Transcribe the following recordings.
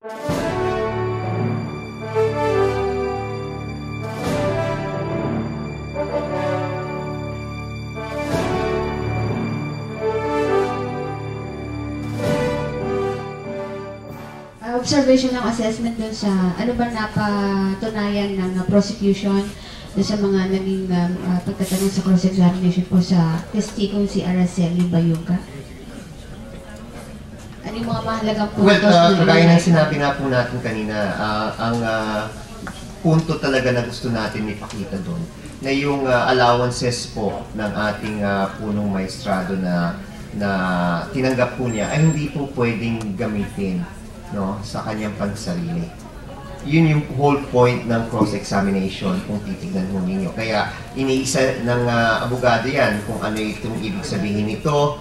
Observation ng assessment dun sa ano ba napatunayan ng prosecution dun sa mga naging pagtatanong sa cross-examination po sa testigong si Araceli Bayuga. Ano yung mga mahalagang puntos? Well, kagaya ng sinabi nga po natin kanina, ang punto talaga na gusto natin ipakita doon na yung allowances po ng ating punong maestrado na tinanggap po niya ay hindi po pwedeng gamitin, no, sa kanyang pansarili. Yun yung whole point ng cross-examination kung titignan mo ninyo. Kaya iniisa ng abogado yan kung ano itong ibig sabihin nito,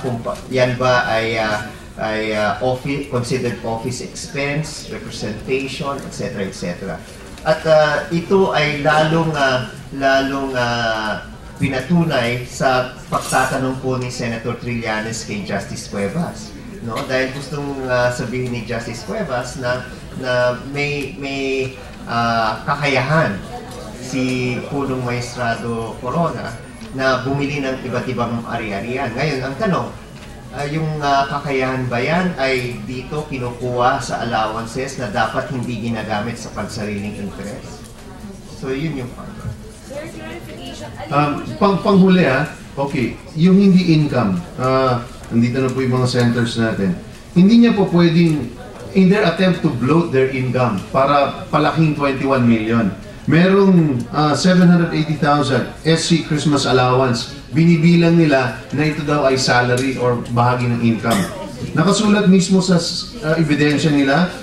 kung yan ba ay considered office expense, representation, etc. etc. At ito ay lalong pinatunay sa pagtatanong po ni Senator Trillanes kay Justice Cuevas. No, dahil gustong sabihin ni Justice Cuevas na may kakayahan si punong maestrado Corona na bumili ng iba't ibang ari-arian. Ngayon, ang tanong, yung kakayahan ba yan ay dito kinukuha sa allowances na dapat hindi ginagamit sa pansariling interest? So, yun yung point. Sir, clarification. Panghuli okay, yung hindi income, nandito na po yung mga centers natin. Hindi niya po pwedeng, in their attempt to bloat their income para palaking 21 million, merong 780,000 SC Christmas allowance. Binibilang nila na ito daw ay salary or bahagi ng income. Nakasulat mismo sa ebidensya nila,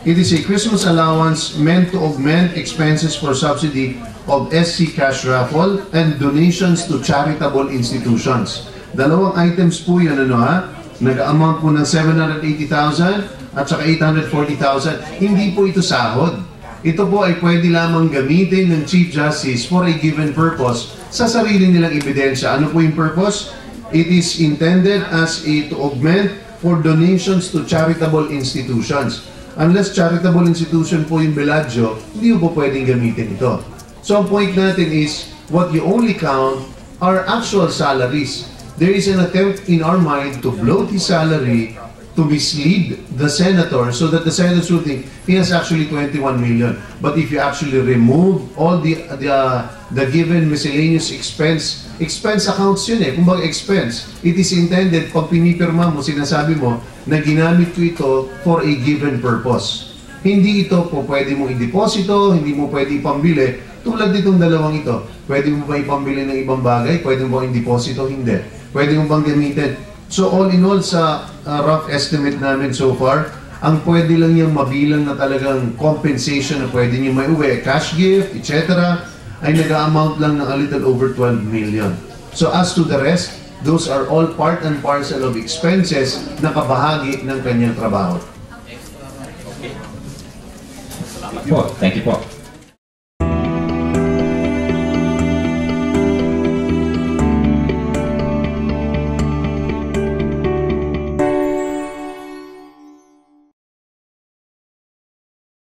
it is a Christmas allowance meant to augment expenses for subsidy of SC cash raffle and donations to charitable institutions. Dalawang items po yun, nag-amount po ng 780,000 at saka 840,000. Hindi po ito sahod. Ito po ay pwede lamang gamitin ng Chief Justice for a given purpose sa sarili nilang ebidensya. Ano po yung purpose? It is intended as to augment for donations to charitable institutions. Unless charitable institution po yung Bellagio, hindi po pwedeng gamitin ito. So ang point natin is, what you only count are actual salaries. There is an attempt in our mind to bloat his salary to mislead the senator so that the senators will think he has actually 21 million. But if you actually remove all the given miscellaneous expense accounts yun kumbaga expense, it is intended, pag pinipirma mo, sinasabi mo na ginamit ko ito for a given purpose. Hindi ito po pwede mong i-deposito, hindi mo pwede ipambili. Tulad ditong dalawang ito, pwede mo ba ipambili ng ibang bagay? Pwede mo ba i-deposito? Hindi. Pwede mo bang gamitin? So all in all, sa rough estimate namin so far, ang pwede lang niyang mabilang na talagang compensation na pwede niyo may uwi, cash gift, etc., ay nag-amount lang ng a little over 12 million. So as to the rest, those are all part and parcel of expenses na kabahagi ng kanyang trabaho. Thank you po.